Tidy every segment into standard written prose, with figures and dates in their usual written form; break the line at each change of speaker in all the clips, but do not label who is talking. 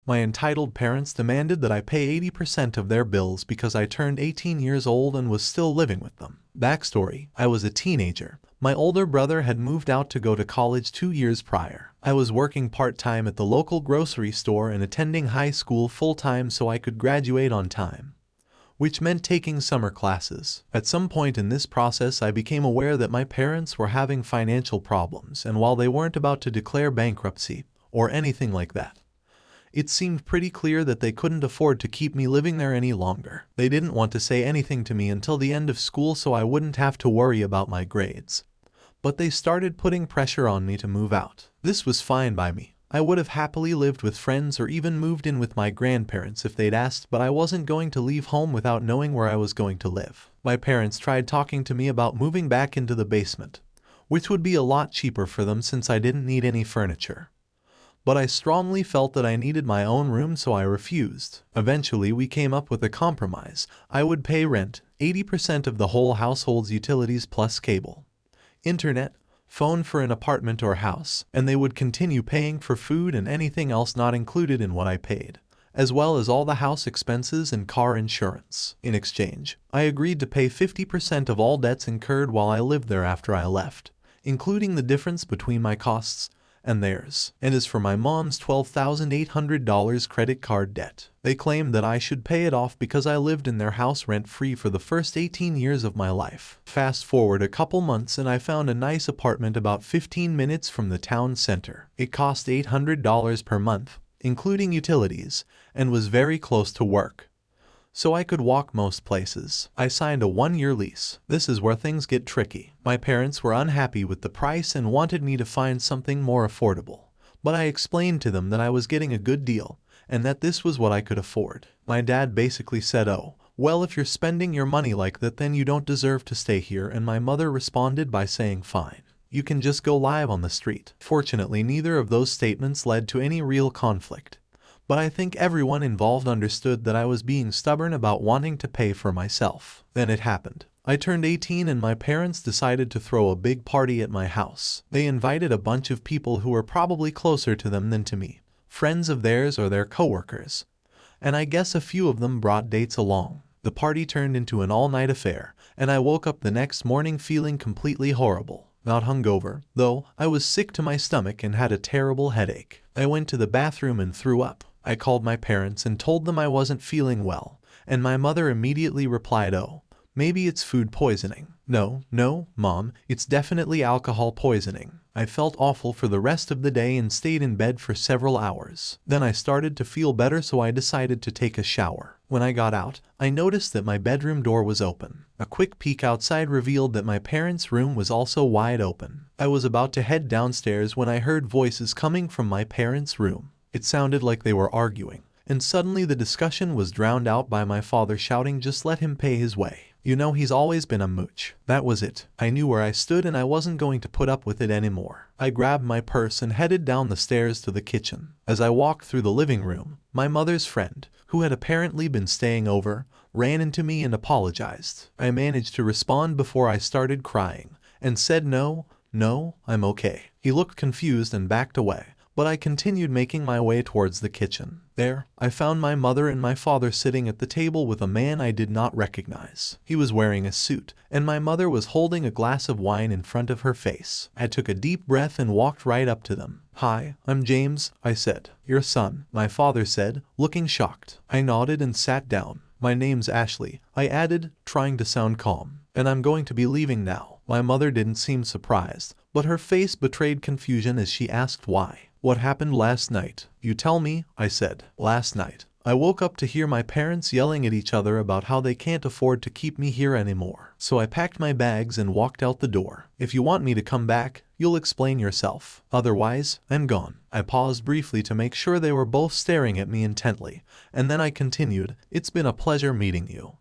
My entitled parents demanded that I pay 80% of their bills because I turned 18 years old and was still living with them. Backstory: I was a teenager. My older brother had moved out to go to college 2 years prior. I was working part-time at the local grocery store and attending high school full-time so I could graduate on time, which meant taking summer classes. At some point in this process, I became aware that my parents were having financial problems, and while they weren't about to declare bankruptcy or anything like that, it seemed pretty clear that they couldn't afford to keep me living there any longer. They didn't want to say anything to me until the end of school so I wouldn't have to worry about my grades, but they started putting pressure on me to move out. This was fine by me. I would have happily lived with friends or even moved in with my grandparents if they'd asked, but I wasn't going to leave home without knowing where I was going to live. My parents tried talking to me about moving back into the basement, which would be a lot cheaper for them since I didn't need any furniture. But I strongly felt that I needed my own room, so I refused. Eventually, we came up with a compromise. I would pay rent, 80% of the whole household's utilities plus cable, internet, phone for an apartment or house, and they would continue paying for food and anything else not included in what I paid, as well as all the house expenses and car insurance. In exchange, I agreed to pay 50% of all debts incurred while I lived there after I left, including the difference between my costs and theirs. And as for my mom's $12,800 credit card debt, they claimed that I should pay it off because I lived in their house rent-free for the first 18 years of my life. Fast forward a couple months and I found a nice apartment about 15 minutes from the town center. It cost $800 per month, including utilities, and was very close to work, so I could walk most places. I signed a 1-year lease. This is where things get tricky. My parents were unhappy with the price and wanted me to find something more affordable, but I explained to them that I was getting a good deal and that this was what I could afford. My dad basically said, "Oh, well, if you're spending your money like that, then you don't deserve to stay here," and my mother responded by saying, "Fine, you can just go live on the street." Fortunately, neither of those statements led to any real conflict, but I think everyone involved understood that I was being stubborn about wanting to pay for myself. Then it happened. I turned 18 and my parents decided to throw a big party at my house. They invited a bunch of people who were probably closer to them than to me, friends of theirs or their coworkers, and I guess a few of them brought dates along. The party turned into an all-night affair, and I woke up the next morning feeling completely horrible. Not hungover, though. I was sick to my stomach and had a terrible headache. I went to the bathroom and threw up. I called my parents and told them I wasn't feeling well, and my mother immediately replied, "Oh, maybe it's food poisoning." No, Mom, it's definitely alcohol poisoning." I felt awful for the rest of the day and stayed in bed for several hours. Then I started to feel better, so I decided to take a shower. When I got out, I noticed that my bedroom door was open. A quick peek outside revealed that my parents' room was also wide open. I was about to head downstairs when I heard voices coming from my parents' room. It sounded like they were arguing, and suddenly the discussion was drowned out by my father shouting, "Just let him pay his way. You know, he's always been a mooch." That was it. I knew where I stood and I wasn't going to put up with it anymore. I grabbed my purse and headed down the stairs to the kitchen. As I walked through the living room, my mother's friend, who had apparently been staying over, ran into me and apologized. I managed to respond before I started crying and said, No, I'm okay." He looked confused and backed away, but I continued making my way towards the kitchen. There, I found my mother and my father sitting at the table with a man I did not recognize. He was wearing a suit, and my mother was holding a glass of wine in front of her face. I took a deep breath and walked right up to them. "Hi, I'm James," I said. "Your son," my father said, looking shocked. I nodded and sat down. "My name's Ashley," I added, trying to sound calm, "and I'm going to be leaving now." My mother didn't seem surprised, but her face betrayed confusion as she asked why. "What happened last night?" "You tell me," I said. "Last night, I woke up to hear my parents yelling at each other about how they can't afford to keep me here anymore. So I packed my bags and walked out the door. If you want me to come back, you'll explain yourself. Otherwise, I'm gone." I paused briefly to make sure they were both staring at me intently, and then I continued, "It's been a pleasure meeting you,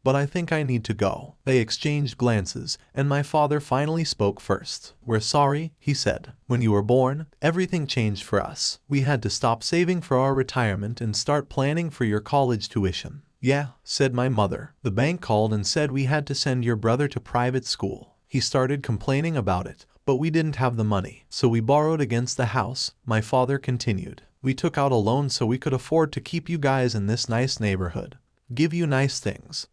but I think I need to go." They exchanged glances, and my father finally spoke first. "We're sorry," he said. "When you were born, everything changed for us. We had to stop saving for our retirement and start planning for your college tuition." "Yeah," said my mother. "The bank called and said we had to send your brother to private school. He started complaining about it, but we didn't have the money, so we borrowed against the house," my father continued. We took out a loan so we could afford to keep you guys in this nice neighborhood, give you nice things,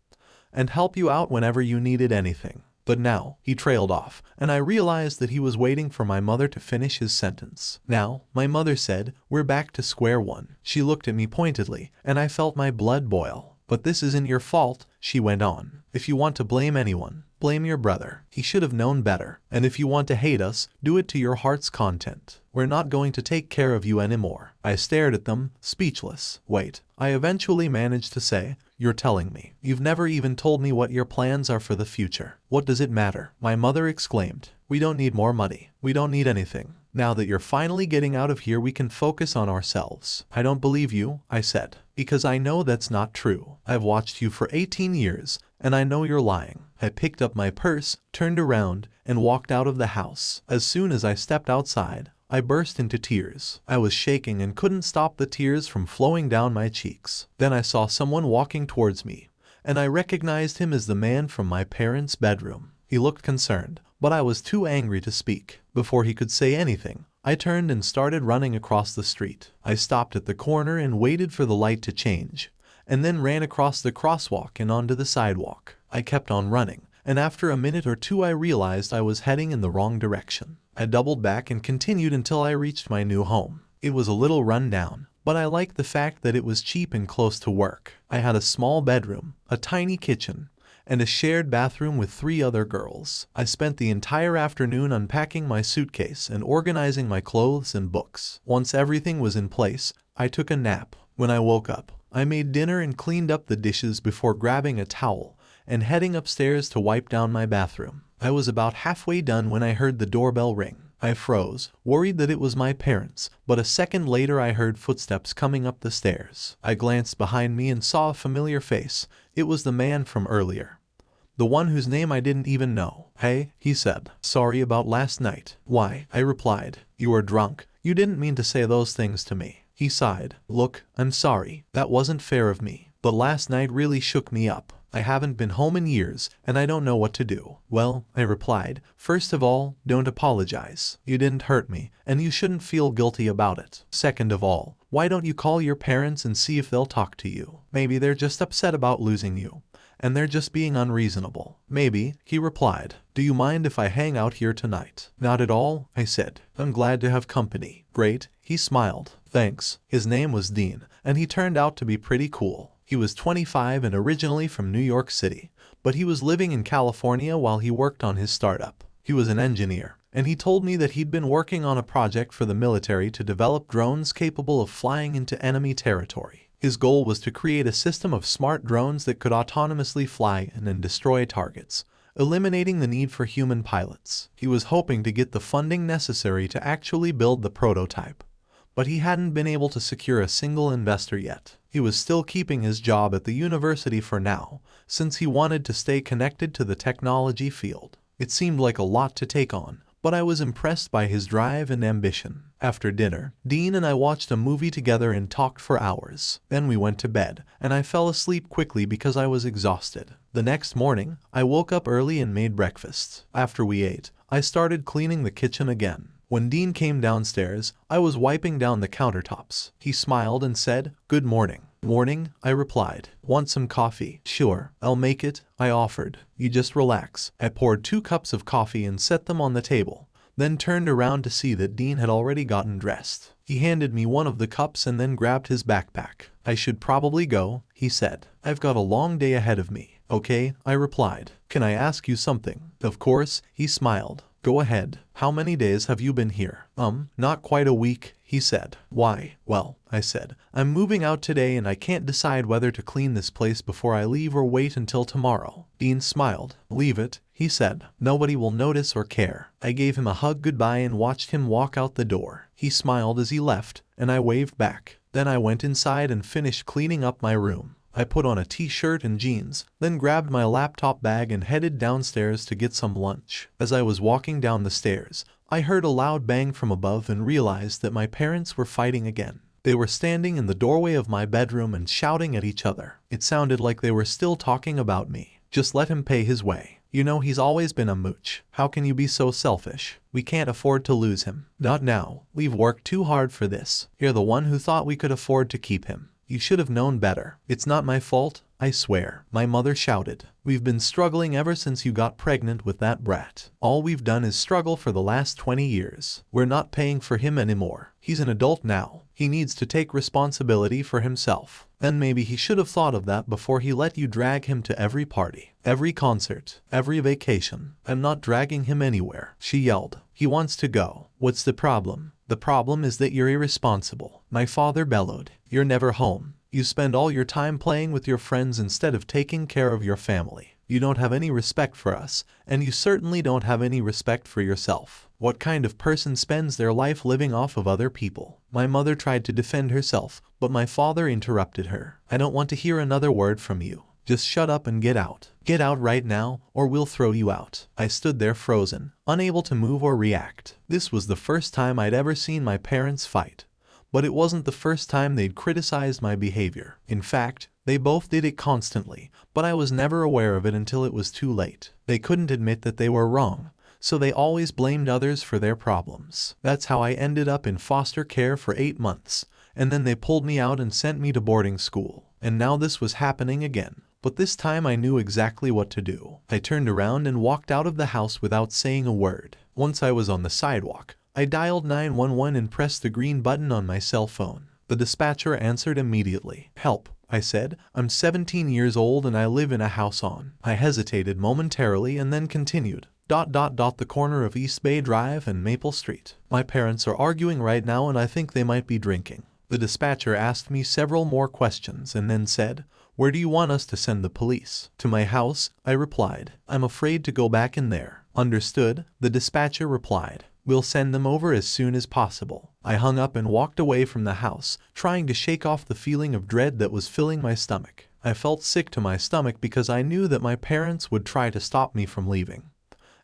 and help you out whenever you needed anything. But now," he trailed off, and I realized that he was waiting for my mother to finish his sentence. "Now," my mother said, "we're back to square one." She looked at me pointedly, and I felt my blood boil. "But this isn't your fault," she went on. "If you want to blame anyone, blame your brother. He should have known better. And if you want to hate us, do it to your heart's content. We're not going to take care of you anymore." I stared at them, speechless. "Wait," I eventually managed to say, "you're telling me you've never even told me what your plans are for the future." "What does it matter?" my mother exclaimed. "We don't need more money. We don't need anything. Now that you're finally getting out of here, we can focus on ourselves." "I don't believe you," I said, "because I know that's not true. I've watched you for 18 years, and I know you're lying." I picked up my purse, turned around, and walked out of the house. As soon as I stepped outside, I burst into tears. I was shaking and couldn't stop the tears from flowing down my cheeks. Then I saw someone walking towards me, and I recognized him as the man from my parents' bedroom. He looked concerned, but I was too angry to speak. Before he could say anything, I turned and started running across the street. I stopped at the corner and waited for the light to change, and then ran across the crosswalk and onto the sidewalk. I kept on running, and after a minute or two I realized I was heading in the wrong direction. I doubled back and continued until I reached my new home. It was a little run down, but I liked the fact that it was cheap and close to work. I had a small bedroom, a tiny kitchen, and a shared bathroom with 3 other girls. I spent the entire afternoon unpacking my suitcase and organizing my clothes and books. Once everything was in place, I took a nap. When I woke up, I made dinner and cleaned up the dishes before grabbing a towel and heading upstairs to wipe down my bathroom. I was about halfway done when I heard the doorbell ring. I froze, worried that it was my parents, but a second later I heard footsteps coming up the stairs. I glanced behind me and saw a familiar face. It was the man from earlier, the one whose name I didn't even know. "Hey," he said. "Sorry about last night." "Why?" I replied. "You were drunk. You didn't mean to say those things to me." He sighed. "Look, I'm sorry. That wasn't fair of me. But last night really shook me up. I haven't been home in years, and I don't know what to do." "Well," I replied, "first of all, don't apologize. You didn't hurt me, and you shouldn't feel guilty about it. Second of all, why don't you call your parents and see if they'll talk to you? Maybe they're just upset about losing you, and they're just being unreasonable." "Maybe," he replied. "Do you mind if I hang out here tonight?" "Not at all," I said. "I'm glad to have company." "Great," he smiled. "Thanks." His name was Dean, and he turned out to be pretty cool. He was 25 and originally from New York City, but he was living in California while he worked on his startup. He was an engineer, and he told me that he'd been working on a project for the military to develop drones capable of flying into enemy territory. His goal was to create a system of smart drones that could autonomously fly in and destroy targets, eliminating the need for human pilots. He was hoping to get the funding necessary to actually build the prototype, but he hadn't been able to secure a single investor yet. He was still keeping his job at the university for now, since he wanted to stay connected to the technology field. It seemed like a lot to take on, but I was impressed by his drive and ambition. After dinner, Dean and I watched a movie together and talked for hours. Then we went to bed, and I fell asleep quickly because I was exhausted. The next morning, I woke up early and made breakfast. After we ate, I started cleaning the kitchen again. When Dean came downstairs, I was wiping down the countertops. He smiled and said, "Good morning." "Morning," I replied. "Want some coffee?" "Sure, I'll make it," I offered. "You just relax." I poured 2 cups of coffee and set them on the table, then turned around to see that Dean had already gotten dressed. He handed me one of the cups and then grabbed his backpack. "I should probably go," he said. "I've got a long day ahead of me." "Okay," I replied. "Can I ask you something?" "Of course," he smiled. "Go ahead. How many days have you been here?" Not quite a week," he said. "Why?" "Well," I said, "I'm moving out today and I can't decide whether to clean this place before I leave or wait until tomorrow." Dean smiled. "Leave it," he said. "Nobody will notice or care." I gave him a hug goodbye and watched him walk out the door. He smiled as he left, and I waved back. Then I went inside and finished cleaning up my room. I put on a t-shirt and jeans, then grabbed my laptop bag and headed downstairs to get some lunch. As I was walking down the stairs, I heard a loud bang from above and realized that my parents were fighting again. They were standing in the doorway of my bedroom and shouting at each other. It sounded like they were still talking about me. "Just let him pay his way. You know he's always been a mooch. How can you be so selfish? We can't afford to lose him. Not now. We've worked too hard for this. You're the one who thought we could afford to keep him. You should have known better. It's not my fault, I swear, my mother shouted. We've been struggling ever since you got pregnant with that brat. All we've done is struggle for the last 20 years. We're not paying for him anymore. He's an adult now. He needs to take responsibility for himself. Then maybe he should have thought of that before he let you drag him to every party, every concert, every vacation. I'm not dragging him anywhere, she yelled. He wants to go. What's the problem? The problem is that you're irresponsible, my father bellowed. You're never home. You spend all your time playing with your friends instead of taking care of your family. You don't have any respect for us, and you certainly don't have any respect for yourself. What kind of person spends their life living off of other people? My mother tried to defend herself, but my father interrupted her. I don't want to hear another word from you. Just shut up and get out. Get out right now, or we'll throw you out. I stood there frozen, unable to move or react. This was the first time I'd ever seen my parents fight. But it wasn't the first time they'd criticized my behavior. In fact, they both did it constantly, but I was never aware of it until it was too late. They couldn't admit that they were wrong, so they always blamed others for their problems. That's how I ended up in foster care for 8 months, and then they pulled me out and sent me to boarding school. And now this was happening again. But this time I knew exactly what to do. I turned around and walked out of the house without saying a word. Once I was on the sidewalk, I dialed 911 and pressed the green button on my cell phone. The dispatcher answered immediately. Help, I said. I'm 17 years old and I live in a house on. I hesitated momentarily and then continued. The corner of East Bay Drive and Maple Street. My parents are arguing right now and I think they might be drinking. The dispatcher asked me several more questions and then said, "Where do you want us to send the police?" "To my house," I replied. "I'm afraid to go back in there." "Understood," the dispatcher replied. "We'll send them over as soon as possible." I hung up and walked away from the house, trying to shake off the feeling of dread that was filling my stomach. I felt sick to my stomach because I knew that my parents would try to stop me from leaving.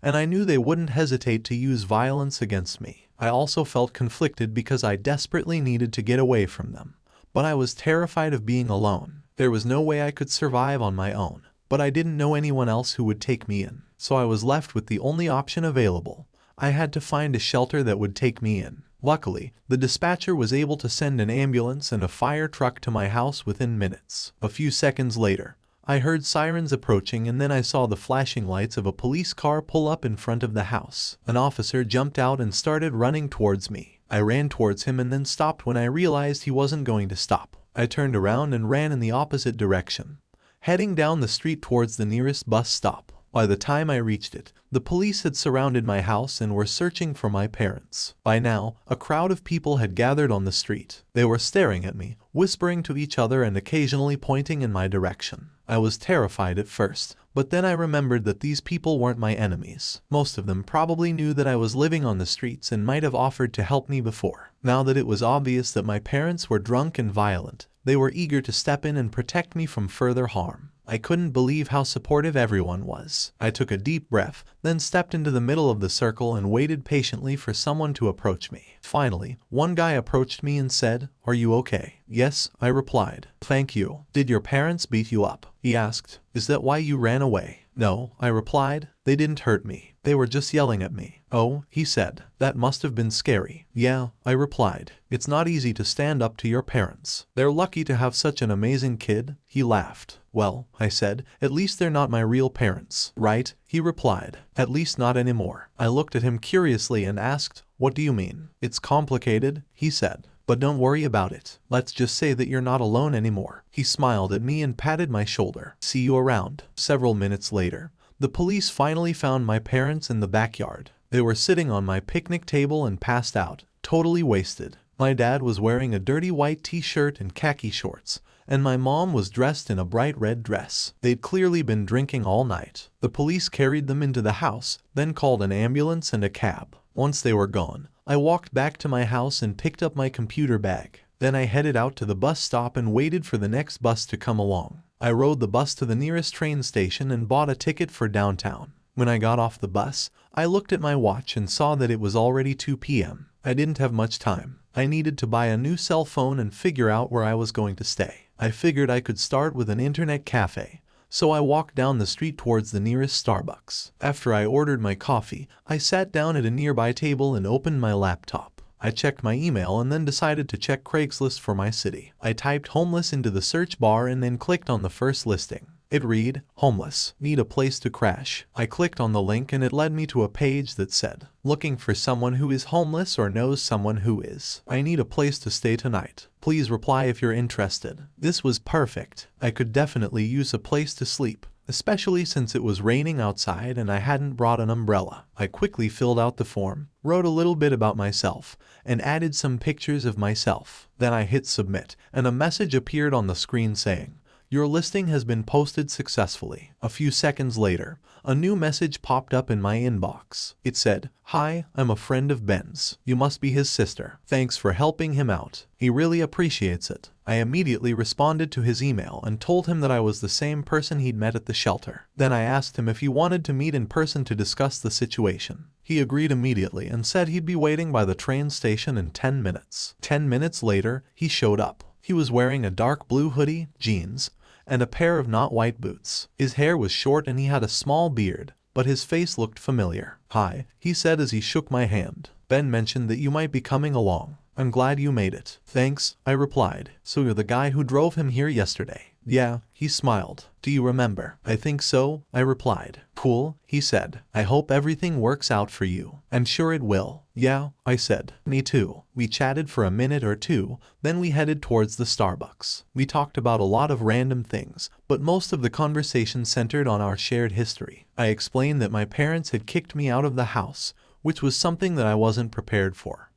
And I knew they wouldn't hesitate to use violence against me. I also felt conflicted because I desperately needed to get away from them. But I was terrified of being alone. There was no way I could survive on my own, but I didn't know anyone else who would take me in. So I was left with the only option available. I had to find a shelter that would take me in. Luckily, the dispatcher was able to send an ambulance and a fire truck to my house within minutes. A few seconds later, I heard sirens approaching and then I saw the flashing lights of a police car pull up in front of the house. An officer jumped out and started running towards me. I ran towards him and then stopped when I realized he wasn't going to stop. I turned around and ran in the opposite direction, heading down the street towards the nearest bus stop. By the time I reached it, the police had surrounded my house and were searching for my parents. By now, a crowd of people had gathered on the street. They were staring at me, whispering to each other and occasionally pointing in my direction. I was terrified at first, but then I remembered that these people weren't my enemies. Most of them probably knew that I was living on the streets and might have offered to help me before. Now that it was obvious that my parents were drunk and violent, they were eager to step in and protect me from further harm. I couldn't believe how supportive everyone was. I took a deep breath, then stepped into the middle of the circle and waited patiently for someone to approach me. Finally, one guy approached me and said, "Are you okay?" "Yes," I replied. "Thank you." "Did your parents beat you up?" he asked. "Is that why you ran away?" "No," I replied. "They didn't hurt me. They were just yelling at me." "Oh," he said. "That must have been scary." "Yeah," I replied. "It's not easy to stand up to your parents. They're lucky to have such an amazing kid." He laughed. "Well," I said, "at least they're not my real parents, right?" He replied. "At least not anymore." I looked at him curiously and asked, "What do you mean?" "It's complicated," he said. "But don't worry about it. Let's just say that you're not alone anymore." He smiled at me and patted my shoulder. "See you around." Several minutes later, the police finally found my parents in the backyard. They were sitting on my picnic table and passed out, totally wasted. My dad was wearing a dirty white t-shirt and khaki shorts, and my mom was dressed in a bright red dress. They'd clearly been drinking all night. The police carried them into the house, then called an ambulance and a cab. Once they were gone, I walked back to my house and picked up my computer bag. Then I headed out to the bus stop and waited for the next bus to come along. I rode the bus to the nearest train station and bought a ticket for downtown. When I got off the bus, I looked at my watch and saw that it was already 2 p.m. I didn't have much time. I needed to buy a new cell phone and figure out where I was going to stay. I figured I could start with an internet cafe, so I walked down the street towards the nearest Starbucks. After I ordered my coffee, I sat down at a nearby table and opened my laptop. I checked my email and then decided to check Craigslist for my city. I typed homeless into the search bar and then clicked on the first listing. It read, "Homeless, need a place to crash." I clicked on the link and it led me to a page that said, "Looking for someone who is homeless or knows someone who is. I need a place to stay tonight. Please reply if you're interested." This was perfect. I could definitely use a place to sleep, especially since it was raining outside and I hadn't brought an umbrella. I quickly filled out the form, wrote a little bit about myself, and added some pictures of myself. Then I hit submit, and a message appeared on the screen saying, "Your listing has been posted successfully." A few seconds later, a new message popped up in my inbox. It said, "Hi, I'm a friend of Ben's. You must be his sister. Thanks for helping him out. He really appreciates it." I immediately responded to his email and told him that I was the same person he'd met at the shelter. Then I asked him if he wanted to meet in person to discuss the situation. He agreed immediately and said he'd be waiting by the train station in 10 minutes. 10 minutes later, he showed up. He was wearing a dark blue hoodie, jeans, and a pair of not white boots. His hair was short and he had a small beard, but his face looked familiar. "Hi," he said as he shook my hand. "Ben mentioned that you might be coming along. I'm glad you made it." "Thanks," I replied. "So you're the guy who drove him here yesterday?" "Yeah," he smiled. "Do you remember?" "I think so," I replied. "Cool," he said. "I hope everything works out for you." "I'm sure it will." "Yeah," I said. "Me too." We chatted for a minute or two, then we headed towards the Starbucks. We talked about a lot of random things, but most of the conversation centered on our shared history. I explained that my parents had kicked me out of the house, which was something that I wasn't prepared for.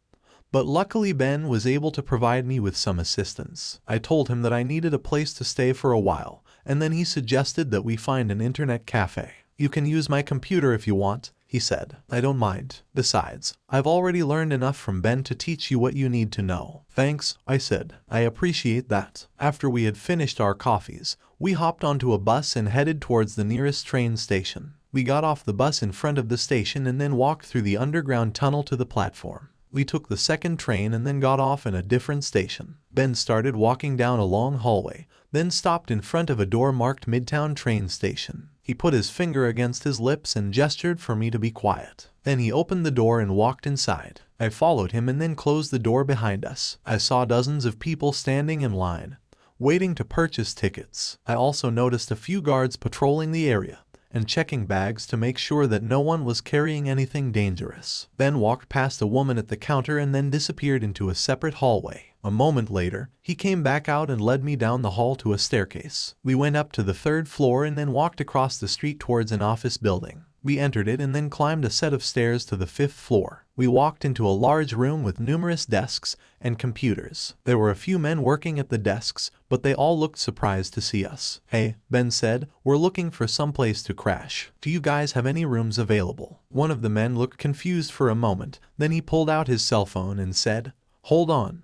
But luckily Ben was able to provide me with some assistance. I told him that I needed a place to stay for a while, and then he suggested that we find an internet cafe. "You can use my computer if you want," he said. "I don't mind. Besides, I've already learned enough from Ben to teach you what you need to know." "Thanks," I said. "I appreciate that." After we had finished our coffees, we hopped onto a bus and headed towards the nearest train station. We got off the bus in front of the station and then walked through the underground tunnel to the platform. We took the second train and then got off in a different station. Ben started walking down a long hallway, then stopped in front of a door marked Midtown Train Station. He put his finger against his lips and gestured for me to be quiet. Then he opened the door and walked inside. I followed him and then closed the door behind us. I saw dozens of people standing in line, waiting to purchase tickets. I also noticed a few guards patrolling the area and checking bags to make sure that no one was carrying anything dangerous. Ben walked past a woman at the counter and then disappeared into a separate hallway. A moment later, he came back out and led me down the hall to a staircase. We went up to the 3rd floor and then walked across the street towards an office building. We entered it and then climbed a set of stairs to the 5th floor. We walked into a large room with numerous desks and computers. There were a few men working at the desks, but they all looked surprised to see us. "Hey," Ben said, "we're looking for some place to crash. Do you guys have any rooms available?" One of the men looked confused for a moment, then he pulled out his cell phone and said, "Hold on.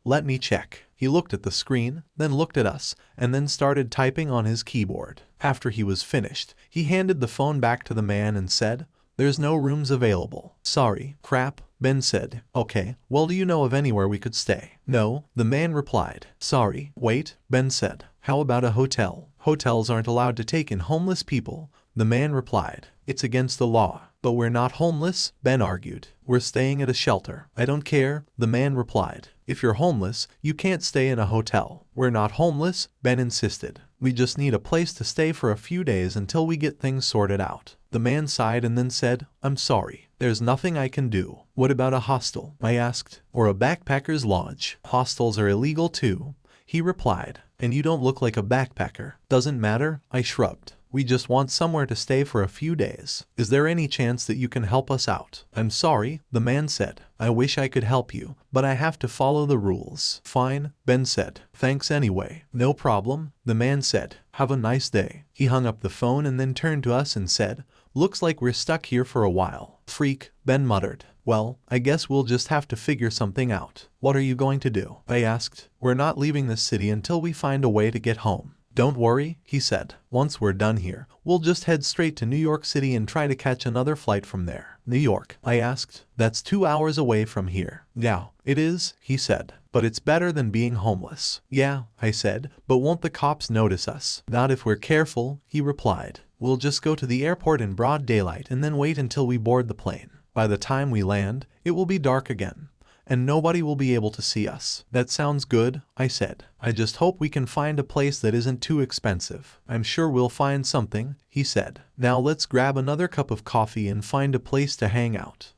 Let me check." He looked at the screen, then looked at us, and then started typing on his keyboard. After he was finished, he handed the phone back to the man and said, "There's no rooms available." "Sorry, crap," Ben said. "Okay, well, do you know of anywhere we could stay?" "No," the man replied. "Sorry." "Wait," Ben said. "How about a hotel?" "Hotels aren't allowed to take in homeless people," the man replied. "It's against the law." "But we're not homeless," Ben argued. "We're staying at a shelter." "I don't care," the man replied. "If you're homeless, you can't stay in a hotel." "We're not homeless," Ben insisted. "We just need a place to stay for a few days until we get things sorted out." The man sighed and then said, "I'm sorry. There's nothing I can do." "What about a hostel?" I asked. "Or a backpacker's lodge?" "Hostels are illegal too," he replied. "And you don't look like a backpacker." "Doesn't matter," I shrugged. "We just want somewhere to stay for a few days. Is there any chance that you can help us out?" "I'm sorry," the man said. "I wish I could help you, but I have to follow the rules." "Fine," Ben said. "Thanks anyway." "No problem," the man said. "Have a nice day." He hung up the phone and then turned to us and said, "Looks like we're stuck here for a while." "Freak," Ben muttered. "Well, I guess we'll just have to figure something out." "What are you going to do?" I asked. "We're not leaving this city until we find a way to get home." Don't worry, he said. Once we're done here, we'll just head straight to New York City and try to catch another flight from there. New York? I asked. That's 2 hours away from here. Yeah, it is, he said. But it's better than being homeless. Yeah, I said, but won't the cops notice us? Not if we're careful, he replied. We'll just go to the airport in broad daylight and then wait until we board the plane. By the time we land, it will be dark again, and nobody will be able to see us. That sounds good, I said. I just hope we can find a place that isn't too expensive. I'm sure we'll find something, he said. Now let's grab another cup of coffee and find a place to hang out.